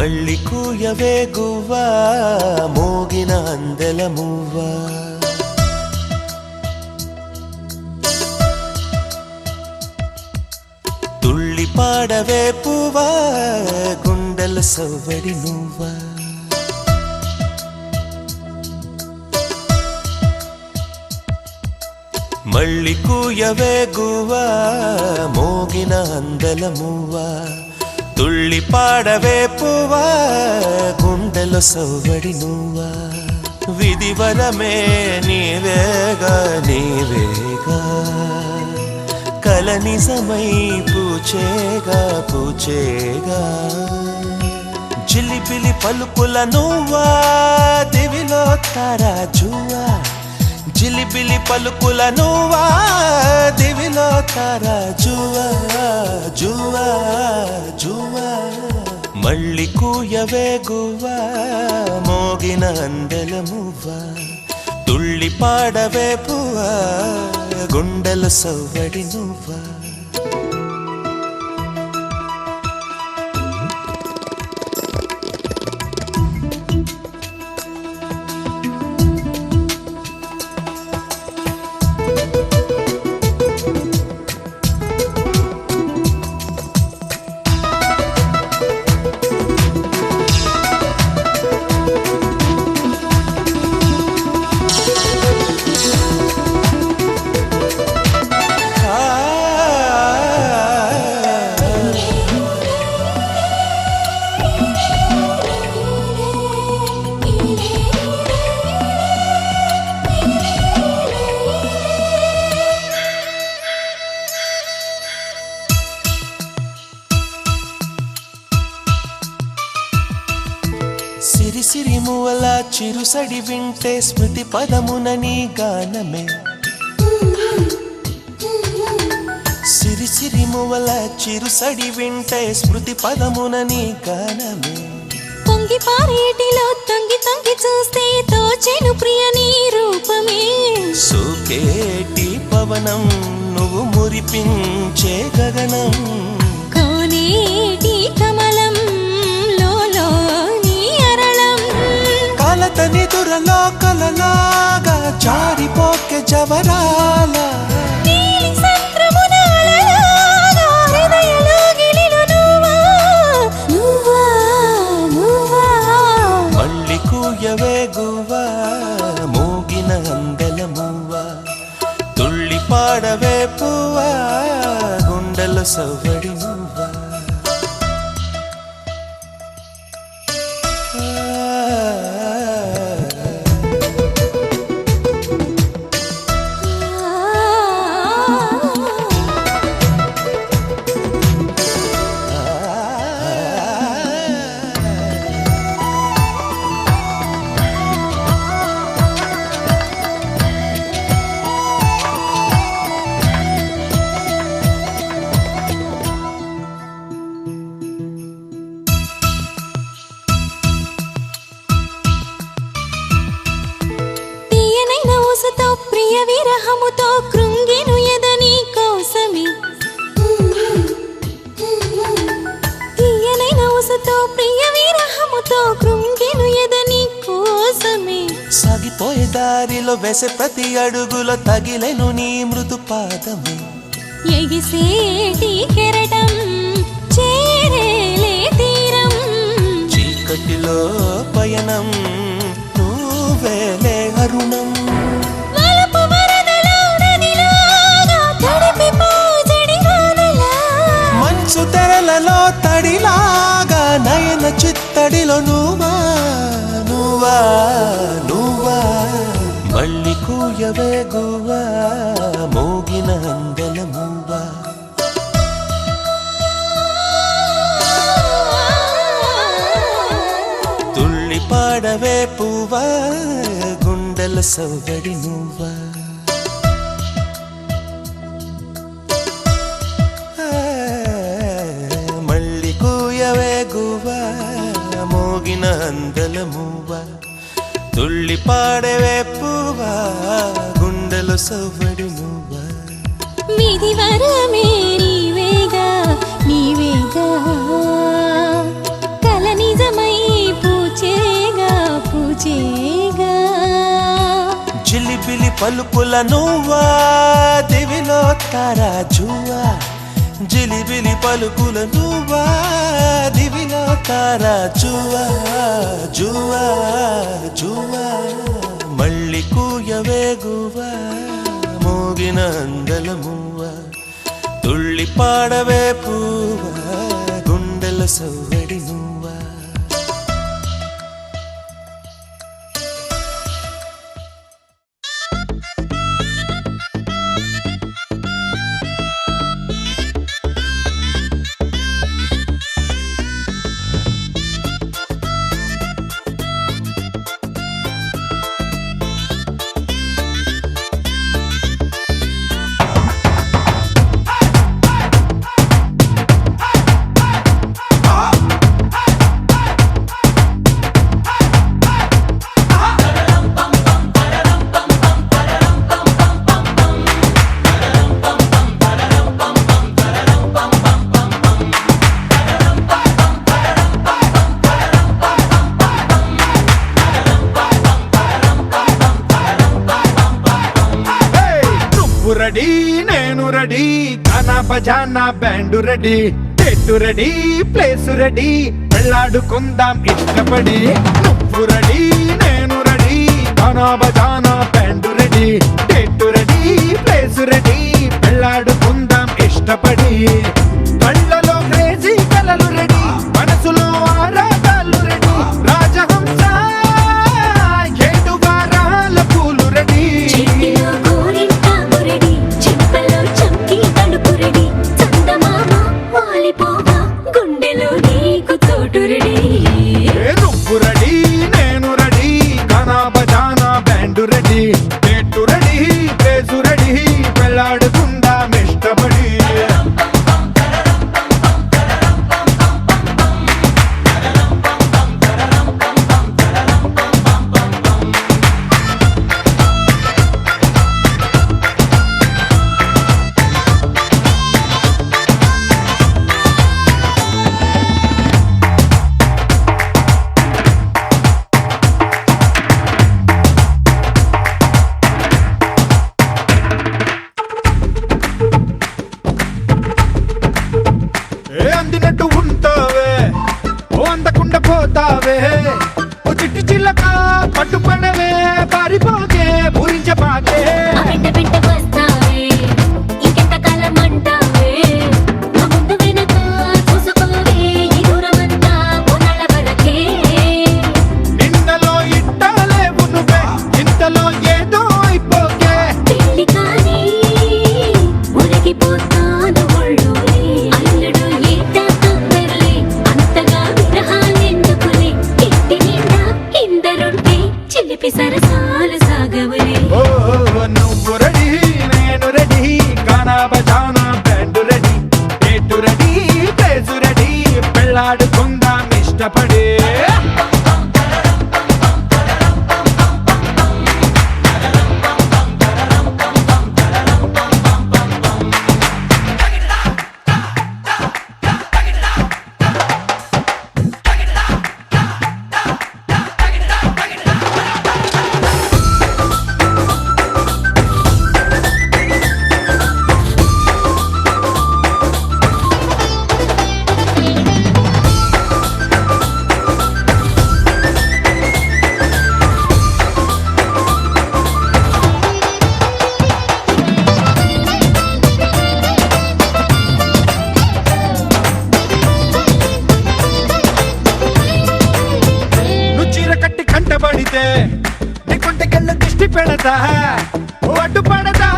మళ్ళీ కూయవే గువ్వా మోగిన అందెల మువ్వా తుళ్ళి పాడవే పువ్వా గుండెల సవ్వడి నువ్వా మళ్ళీ కూయవే గువ్వా మోగిన అందెల మువ్వా తుళ్ళి పాడవే పువ్వా గుండెల సవ్వడి నువ్వా విధివరమే నీవేగా నీవేగా కల నిజమై పూచేగా పూచేగా జిలిబిలి పలుకుల నువ్వా దివిలో తారాజువా జిలిబిలి పలుకుల నువ్వా దివిలో తారాజువా జువా జువా మళ్ళీ కూయవే గువ్వా మోగిన అందెల మువ్వా తుళ్ళి పాడవే పువ్వా గుండెల సవ్వడి నువ్వా సిరి సిరి మువల చిరుసడి వింటే స్మృతి పదమున నీ గానమే సిరి సిరి మువల చిరుసడి వింటే స్మృతి పదమున నీ గానమే పొంగి పారేటిలో తంగి తంగి చూస్తే తోచెను ప్రియ నీ రూపమే సోకేటి పవనం నువ్వు మురిపించే గగనం కోనేటి కమలం కలతని దురలో కలలాగా జారిపోకే జవరాల మళ్ళీ కూయవే గువ్వా మోగిన అందెల మువ్వా తుళ్ళి పాడవే పువ్వా గుండెల సవ్వడి నువ్వా ప్రియ విరహముతో కృంగెను ఎదని కోసమే తీయనైన ఊసతో ప్రియ విరహముతో కృంగెను ఎదని కోసమే సాగిపోయే దారిలో వేసే ప్రతి అడుగులో తగిలెను నీ మృదు పాదమే ఎగిసేటి కెరటం చేరేలే తీరం చీకటిలో పయనం నువ్వేలే అరుణం మంచు తెరలలో తడిలాగా నయన చిత్తడిలో నువ్వా నువ్వా నువ్వా మళ్ళీ కూయవే గువ్వా మోగిన అందెల మువ్వా తుళ్ళి పాడవే పువ్వా గుండెల సవ్వడి నువ్వా మళ్ళీ కూయవే గువ్వా మోగిన అందెల మువ్వా తుళ్ళి పాడవే పువ్వా గుండెల సవ్వడి నువ్వా విధివరమే నీవేగా నీవేగా కల నిజమై చేగా జిలిబిలి పలుకుల నువ్వా దివిలో తారా జువా జిలిబిలి పలుకుల నువ్వా దివిలో తారా జువా జువా జువా మళ్ళీ కూయవేగువా మోగిన అందల మువ్వా తుళ్ళి పాడవే పువ్వా గుండెల సవ్వడి నువ్వా రెడీ నేను రెడీ గానా బజానా బ్యాండు రెడీ చెట్టు రెడీ ప్లేసు రెడీ వెళ్ళాడుకుందాం ఇష్టపడి నువ్వు రెడీ నేను రెడీ గానా బజానా బ్యాండు రెడీ చెట్టు రెడీ ప్లేసు రెడీ వెళ్ళాడుకుందాం ఇష్టపడి కళ్ళలో క్రేజీ కలలు రెడీ మనసులో ఆరాటాలు రెడీ రాజహంస ఏడు వారాల పూలు రెడీ చేతిలో గోరింటాకు రెడీ చెంపలో చంకి తడుపు రెడీ చందమామ వాలిపోగా గుండెలో నీకు తోడు రెడీ నువ్వు రెడీ నేను రెడీ గానా బజానా బ్యాండు రెడీ చెట్టు రెడీ ప్లేసు రెడీ వెళ్ళాడుకుందాం ఇష్టపడి అందినట్టు ఉంటావే ఓ అందకుండా పోతావే ఓ చిట్టి చిల్లక పట్టుపడవే పారిపోకే పూరించబాకే వెంట వెంట వస్తావే ఇంకెంత కాలం అంటావే నా ముందు వెనక చూసుకోవే ఈ దూరమంతా కొనాల వరకే నిన్నలో ఇట్టాలేవు నువ్వే ఇంతలో ఏదో అయిపోకే పెళ్లి కానీ ఉరిగిపోతాను ఒళ్ళోనే అల్లుడు ఈట తొందరలే అంతగా విరహాలెందుకులే ఇంటి నిండా ఇందరుంటే చిలిపి సరసాలు సాగవులే ఓ నువ్వు రెడీ నేను రెడీ గానా బజానా బ్యాండు రెడీ చెట్టు రెడీ ప్లేసు రెడీ వెళ్ళాడుకుందాం ఇష్టపడి నువ్వు చీర కట్టి కంటపడితే నీ కొంటకెళ్ళ దిష్టి పెడతా ఓ అడ్డు పడతా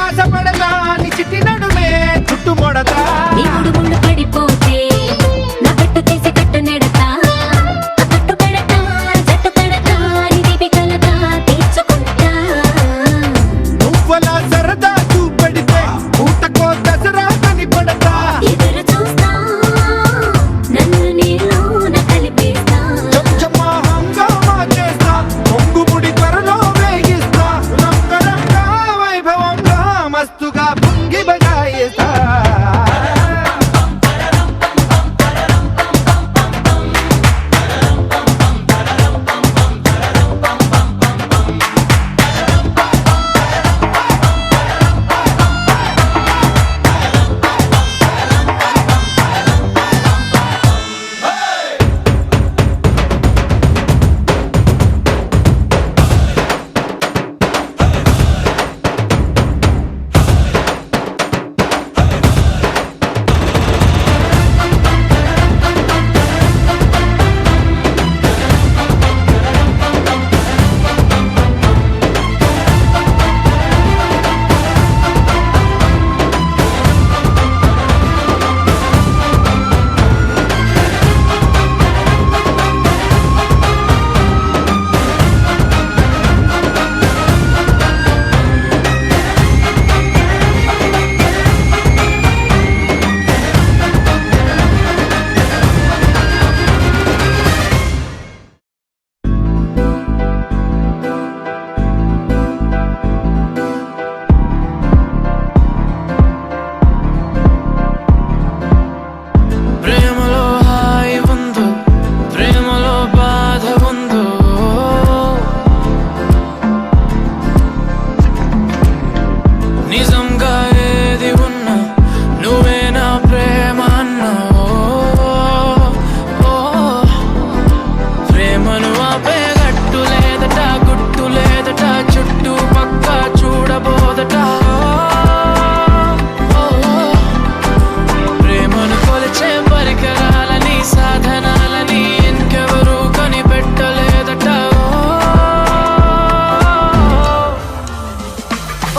ఆశ పడతా నీ చిట్టి నడుమే చుట్టు మొడతా నీ ముడు ముళ్ళు పడిపోతే నా కట్టు తీసి కట్టు నెడతా ఆ కట్టు పెడతా జట్టు కడతా నీ దీపి కలతా తీర్చుకుంటా నువ్వలా సరదా చూపెడితే ఊటకో దసరా కని పడతా ఎదురు చూస్తా నన్ను నీలోన కలిపేస్తా చెమ్మా హంగామా చేస్తా పొంగుముడి త్వరలో వేగిస్తా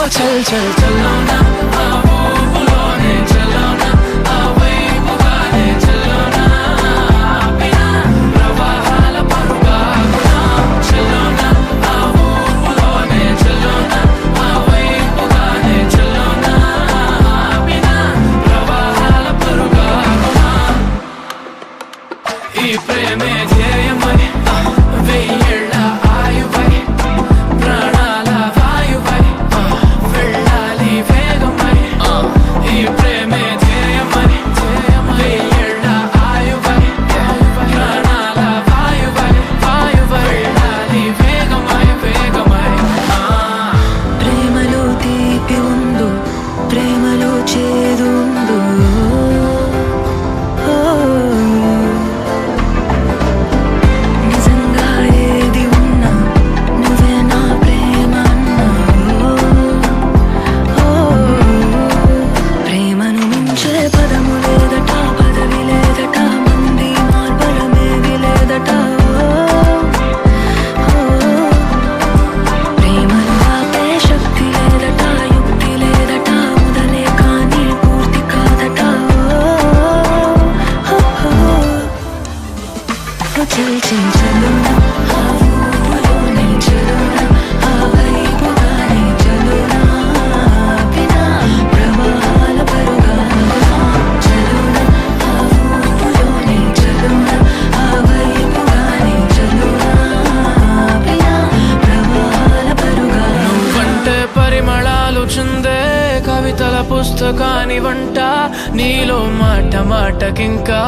ఓ చల్ చల్ చల్లోనా ఆ ఊపులోనే చల్లోనా ఆ వైపుగానే చల్లోనా ఆపినా ప్రవాహాల పరుగాగునా చల్లోనా ఆ ఊపులోనే చల్లోనా ఆ వైపుగానే చల్లోనా ఆపినా ప్రవాహాల పరుగాగునా ఈ ప్రేమే ధ్యేయమై వెయ్యేళ్ళ ఆయువై ప్రాణాల వాయువై వెళ్ళాలి వేగమై ఈ ప్రేమే ధ్యేయమై వెయ్యేళ్ళ ఆయువై ప్రాణాల వాయువై వెళ్ళాలి వేగమై వేగమై ప్రేమలో తీపి ఉందో ప్రేమలో చేదు ఉందో నిజంగా ఏది ఉన్నా నువ్వే నా ప్రేమ అన్నావు ప్రేమను మించే పదము లేదట పదవి లేదట మంది మార్బలమేది లేదట ప్రేమను ఆపే శక్తి లేదట యుక్తి లేదట మొదలే కానీ పూర్తి కాదట చల్ చల్ చల్లోనా ఆ ఊపులోనే చల్లోనా ఆ వైపుగానే చల్లోనా ఆపినా ప్రవాహాల పరుగాగునా చల్లోనా ఆ ఊపులోనే చల్లోనా ఆ వైపుగానే చల్లోనా ఆపినా ప్రవాహాల పరుగాగునా నువ్వంటే పరిమళాలు చిందే కవితల పుస్తకాని వంట నీలో మాట మాటకింకా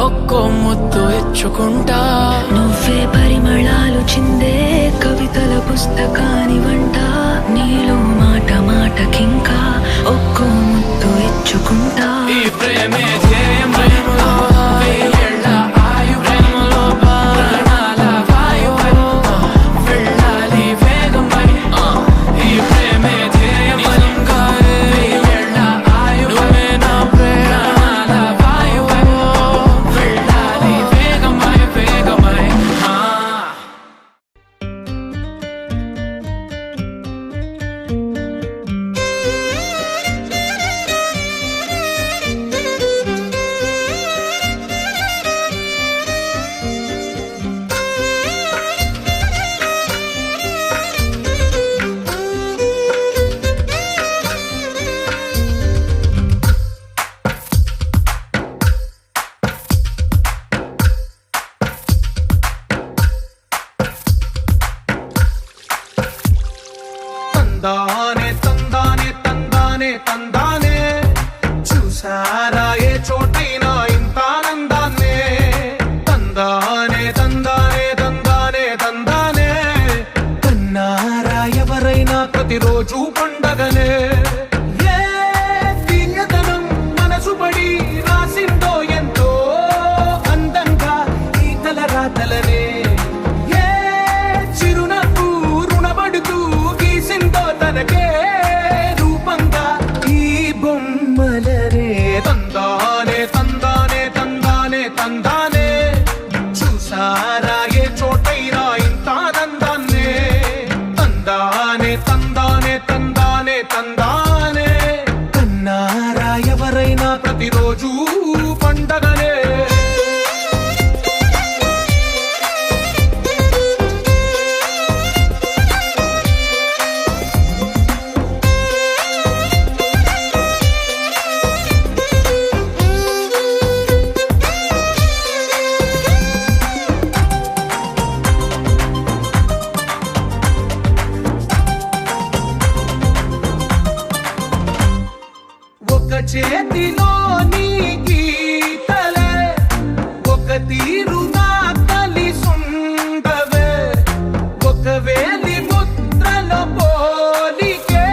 ఒక్కో ముద్దు ఇచ్చుకుంటా నువ్వే పరిమళాలు చిందే కవితల పుస్తకాని వంట నీలో మాట మాటకింకా ఒక్కో ముద్దు ఇచ్చుకుంటా ఈ ప్రేమే ధ్యేయం ప్రేమలో వెయ్యేళ్ళ ఆయు ప్రేమలో ప్రాణాల వాయువై వెళ్ళాలి వేగమై ఈ ప్రేమే ధ్యేయం వెయ్యేళ్ళ ఆయు నా ప్రాణాల వాయువై వెళ్ళాలి వేగమై వేగమై తందానే తందానే తందానే తందానే చూసారా ఏ చోటైనా ఇంత ఆనందాన్నే తందానే తందానే తందానే తందానే కన్నారా ఎవరైనా ప్రతిరోజు పండగనే ఏ తీయదనం మనసు పడి రాసిందో ఎంతో అందంగా ఈ తల రాతలనే ఏ చిరునవ్వు రుణపడుతూ గీసిందో తనకే రూపంగా ఈ బొమ్మలనే తందానే తందానే తందానే తందానే చూసారా ఏ చోటైనా ఇంత ఆనందాన్నే తందానే తందానే తందానే తందానే కన్నారా ఎవరైనా ప్రతిరోజు పండగనే ఒక చేతిలో నీ గీతలే ఒక తీరుగా కలిసుండవే ఒక వేలి ముద్రలో పోలికే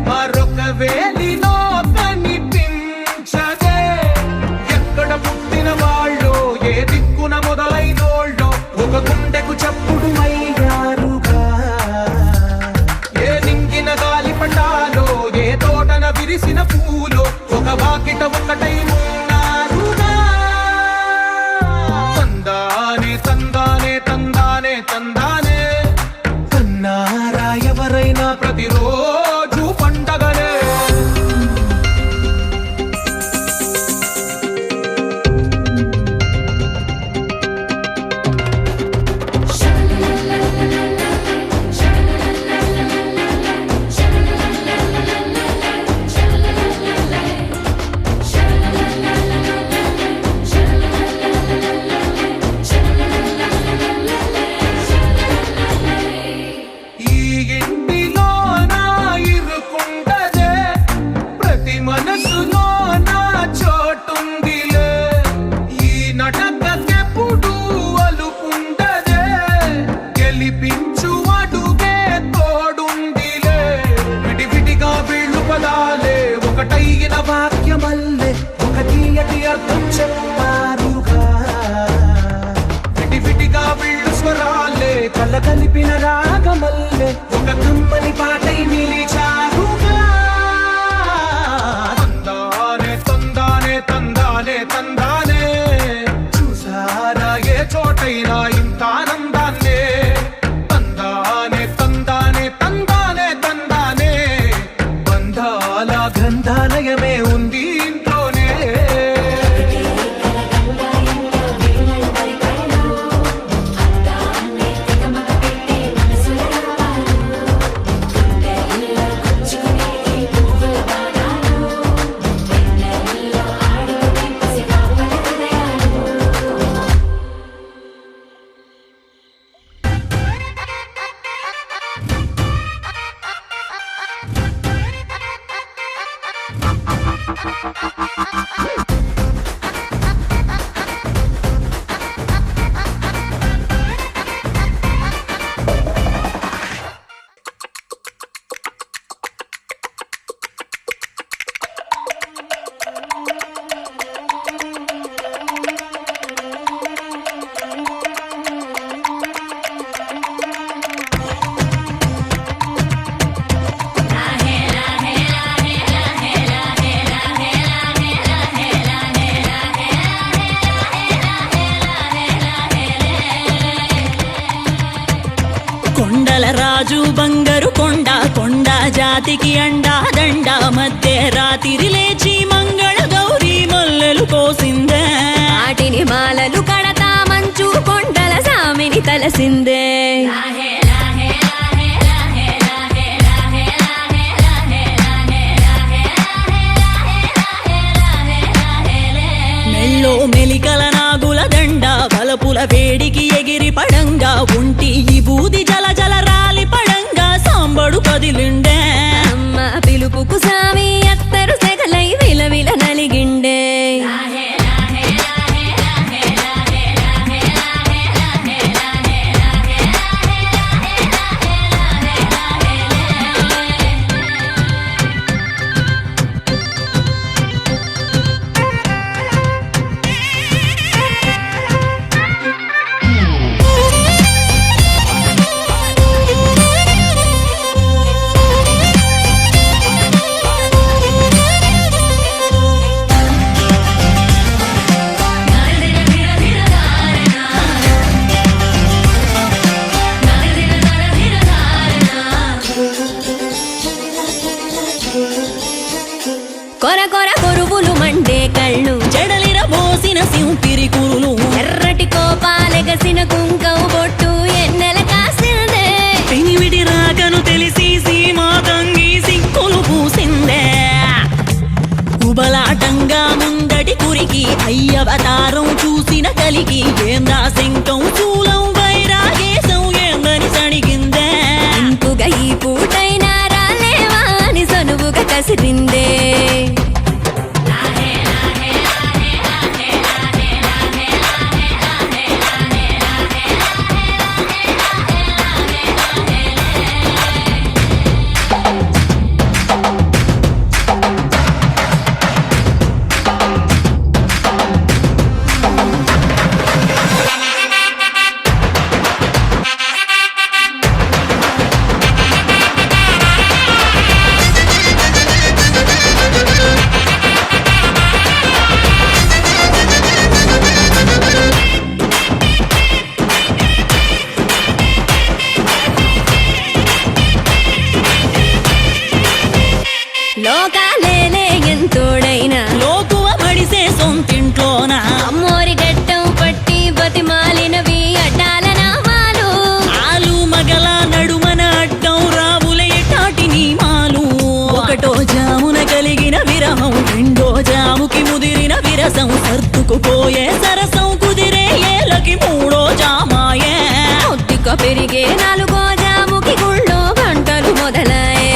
మరొక వేలిలో కనిపించదే ఎక్కడ పుట్టిన వాళ్ళు ఏ దిక్కున మొదలైనోళ్ళో ఒక గుండెకు చప్పుడు అయ్యారుగా ఏ నింగిన గాలి పటాలో ఏ తోటన విరిసిన పూలో ఒక వాకిట ఒకటై ఉన్నారుగా తందానే తందానే తందానే తందానే కన్నారా ఎవరైనా ప్రతిరోజు పండుగ పదాలే ఒకటైన వాక్యమల్లే ఒక తీయటి అర్థం చెప్పారుగా విటివిటిగా వీళ్ళు స్వరాలే కళ్ళ కలిపిన రాగమల్లే ఒక కమ్మని పాటై నిలిచారుగా తందానే తందానే తందానే తందానే చూసారా ఏ చోటైనా ఇంత ఆనందాన్నే తందానే తందానే తందానే తందానే బంధాల గ్రంథాలయమే ఉంది ఇంట్లోనే కొండల రాజు బంగారు కొండ కొండ జాతికి అండా దండ మధ్య రాత్రి లేచి మంగళ గౌరీ మల్లెలు కోసిందే వాటిని మాలలు కడతా మంచు కొండల సామిని తలసిందే మెల్లో మెలికల నాగుల దండ బలపుల వేడికి ఎగిరి పడంగా ఉంటి ఈ బూది జల జల రాలి పడంగా సాంబడు కదిలిండే అమ్మ పిలుపుకు సామి అత్తరు సెగలై విలవిల నలిగిండే కొర కొర కొరువులు మండే కళ్ళు చెడలిర మోసిన సింపిరి కురులు ఎర్రటి కోపాలెగసిన కుంకం బొట్టు ఎన్నెల కాసిందే పినివిడి రాకను తెలిసి సీమా తంగి సిక్కులు పూసిందే ఉబలాటంగా ముందటి కురికి అయ్యవతారం చూసిన కలిగి ఏందా శంకం చూలం వైరాగేశం ఏందని సణిగిందే ఇంపుగా ఈ పూటైనా రాలేవా అని సనువుగా కసిరిందే లోకాలేలే ఎంతోడైనా లోకువ మడిసే సొంతింట్లోన అమ్మోరి గట్టం పట్టి బతిమాలినవి అడ్డాల నామాలు ఆలు మగల నడుమన అడ్డం రావులే టాటి నీమాలు ఒకటో జామున కలిగిన విరహం రెండో జాముకి ముదిరిన విరసం సర్దుకుపోయే సరసం కుదిరే ఏలకి మూడో జామాయే ఒత్తిక పెరిగే నాలుగో జాముకి గుళ్ళో గంటలు మొదలయ్యే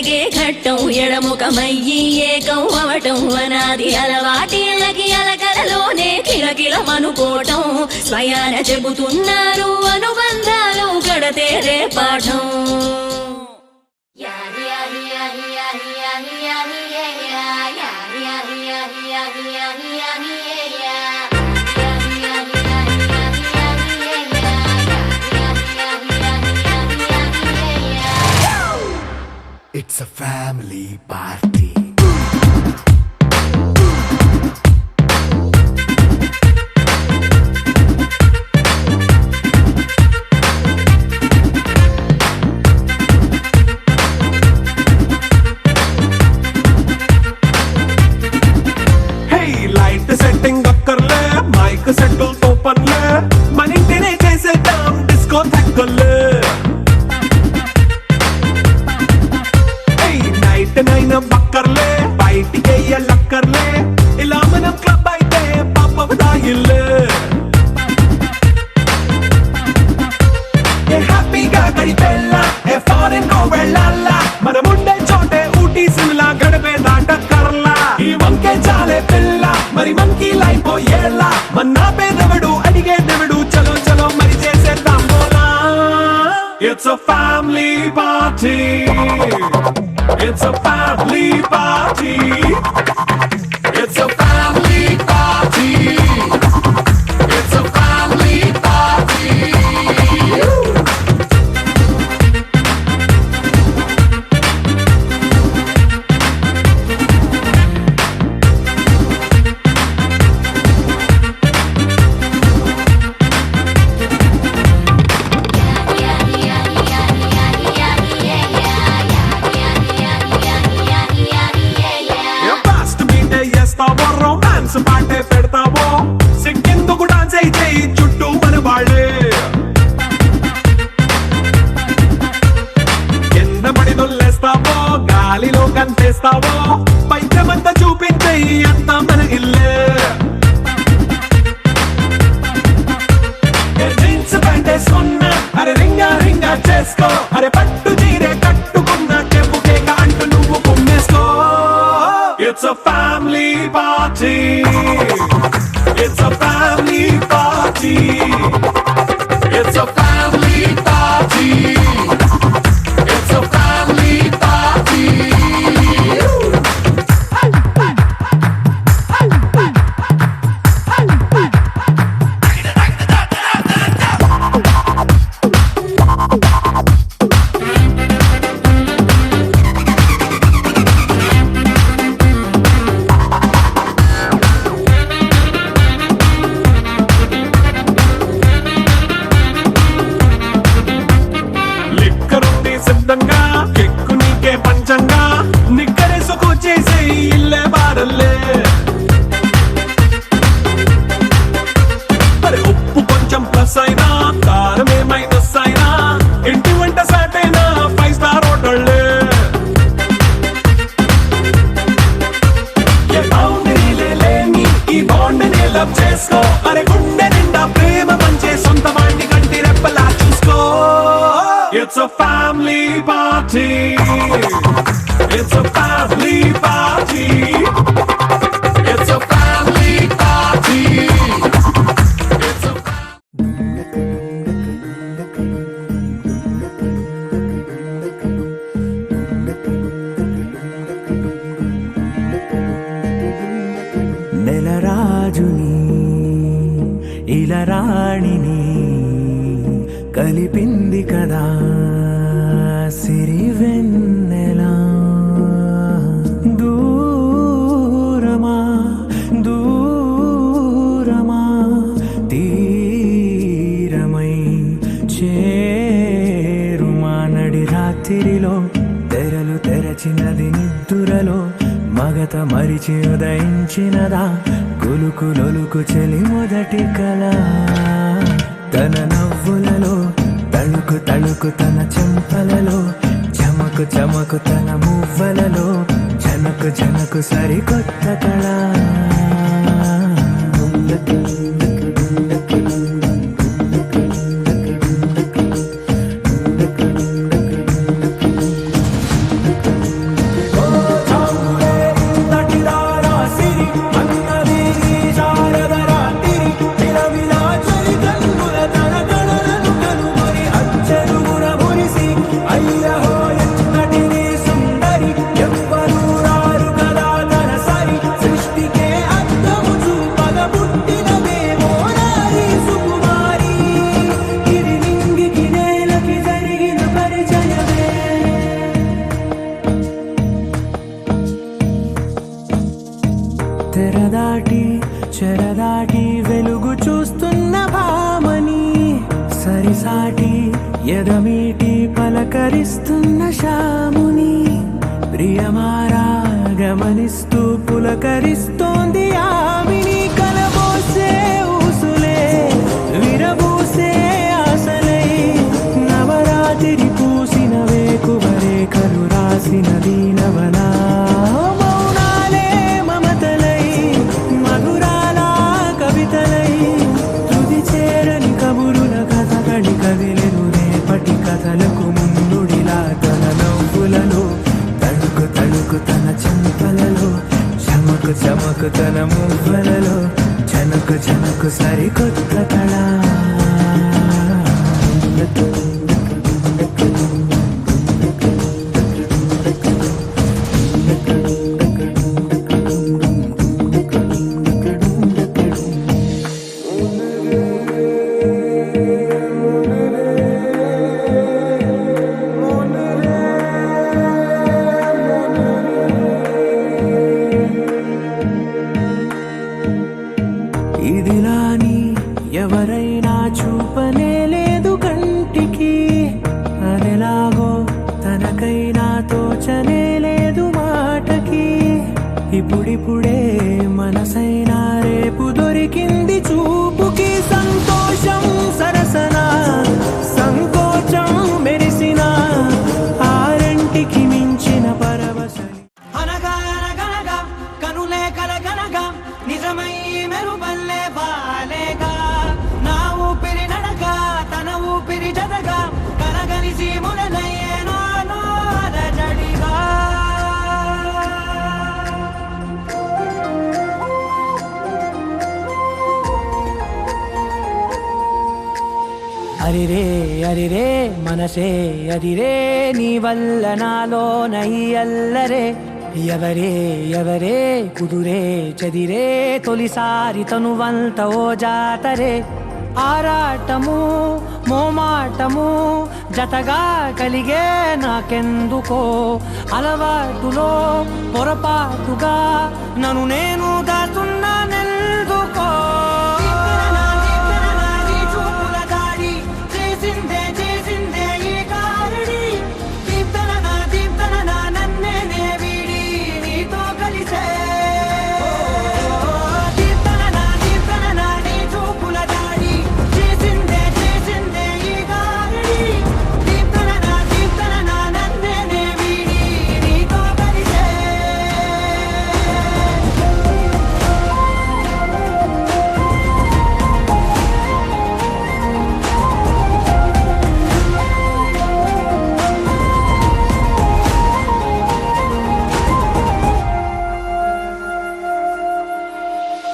జరిగే ఘట్టం ఎడముఖమయ్యి ఏకం అవటం అనాది అలవాటిళ్ళకి అలకలలోనే కిలకిలమనుకోవటం స్వయాన చెబుతున్నారు అనుబంధాలు గడతేరే పాఠం It's a family party. Hey, light setting అక్కర్లే మైక్ సెట్టుల్ తో పర్లే మన ఇంటినే చేసేద్దాం డిస్కో థక్కర్లే నైనా బక్కర్లే బయటికి లక్కర్లే ఇలా మనం క్లబ్ అయితే పాప దాయిల్లే హ్యాపీగా గడిపెళ్ళ ఏ ఫారెన్ కో వెళ్ళాల మనం ఉండే చోటే ఊటీ సిమ్లా గడిపే దాటక్కర్లా ఈ వంకే చాలే పిల్ల మరి మంకీ లైఫ్ ఏళ్ళ మన్నా పేదవడు అడిగే దేవుడు చలో చలో మరి చేసేద్దాం బోలా It's a family party. It's a family party. It's a family party. It's a family party. Romance పాటే పెడతావో సిగ్గెందుకు డాన్స్ అయితే చుట్టూ మన వాళ్ళే కింద పడి దొల్లేస్తావో గాలిలో కంటేస్తావో పైద్యమంతా చూపించే అంతా మన ఇల్లే జీన్స్ ప్యాంటేసుకున్నా అరే రింగా రింగా చేసుకో అరే పట్టు చీరే కట్టుకున్న చెప్పుకే అంటూ నువ్వు కుమ్మేసుకో It's a family party. It's a family party. It's a family party. It's a family party. సిద్ధంగా కెక్కు నీకే పంచంగా నిక్కరేసుకు చేసే ఇల్లే బారల్లే మరి ఉప్పు కొంచెం ప్లస్ అయినా కారమే మైనస్ అయినా ఇంటి వంట సాట్ అయినా 5 స్టార్ హోటళ్ళే ఏ బౌండరీలే లేని ఈ బాండ్ ని లవ్ చేసుకో అరే గుండె నిండా ప్రేమ పంచే సొంత వాణ్ణి కంటి రెప్పలా చూసుకో It's a family party. It's a family party. It's a family party. It's a నెలరాజుని ఇలరాణిని కలిపింది కదా సిరివెన్నెలా దూరమా దూరమా తీరమై చేరుమా నడి రాత్రిలో తెరలు తెరచినది నిద్దురలో మగత మరిచి ఉదయించినదా కులుకు లొలుకు చెలి మొదటి కళ తన నవ్వులలో తళుకు తళుకు తన చెంపలలో చమకు చమకు తన మువ్వలలో జనకు జనకు సరికొత్త కళ ఎవరి సాటి ఎదమీటి పలకరిస్తున్న శాముని ప్రియమారా గమనిస్తూ పులకరిస్తోంది ఆమిని కలబోసే ఊసులే విరబూసే ఆశలై నవరాత్రి పూసిన వేకువరే కలు రాసిన దీనవనా మౌనాలే మమతలై మధురాల కవితలై తుది చేరని కబురుల కథకళి కదిలెను రేపటి కథలకు ముందుడిలా తన నవ్వులలో తడుకు తడుకు తన చెంపలలో చమకు చమకు తన మువ్వలలో జనకు జనకు సరికొత్త కళ ఇదిలాని ఎవరైనా చూపనే లేదు కంటికి అదెలాగో తనకైనా తోచనే లేదు మాటకి ఇప్పుడిప్పుడే మనసైనా రేపు దొరికింది చూపుకి సంతోషం సరసన సంకోచం మెరిసిన ఆరంటికి మించిన పరవశని అనగా అనగనగా కనులే కలగనగా నిజమై మెరుపల్లే బాలేగా నా ఊపిరి నడగా తన ఊపిరి జతగా కలగలిసి మొదలయ్యేనో అలజడిగా అరిరే అరిరే మనసే అరిరే నీ వల్ల నాలో నయ్యల్లరే ఎవరే ఎవరే కుదురే చదిరే తొలిసారి తనువంత ఓ జాతరే ఆరాటము మోమాటము జతగా కలిగే నాకెందుకో అలవాటులో పొరపాటుగా నన్ను నేను దాస్తున్నానెందుకో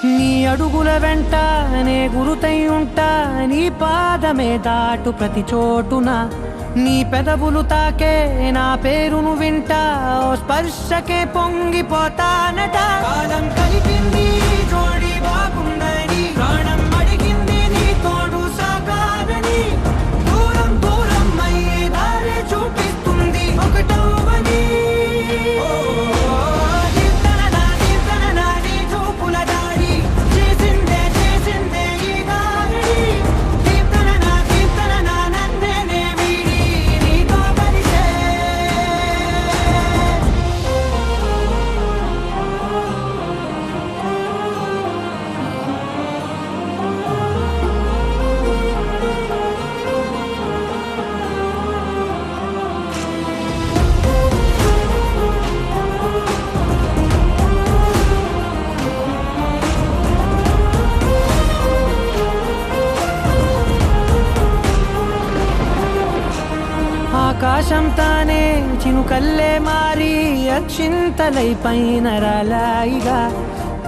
నీ అడుగుల వెంట నే గురుతై ఉంటా నీ పాదమే దాటు ప్రతి చోటున నీ పెదవులు తాకే నా పేరును వింటా ఓ స్పర్శకే పొంగిపోతానట కాలం కలిపింది జోడి బాగుందని ప్రాణం అడిగింది నీ తోడు సాగాలని దూరం దూరం అయ్యే దారి చూపిస్తుంది ఒకటవని ఆకాశం తానే చినుకల్లే మారి అక్షింతలై పైన రాలాయిగా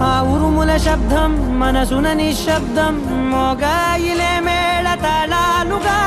ఆ ఉరుముల శబ్దం మనసున నిశ్శబ్దం మోగాయిలే మేళ తాళాలుగా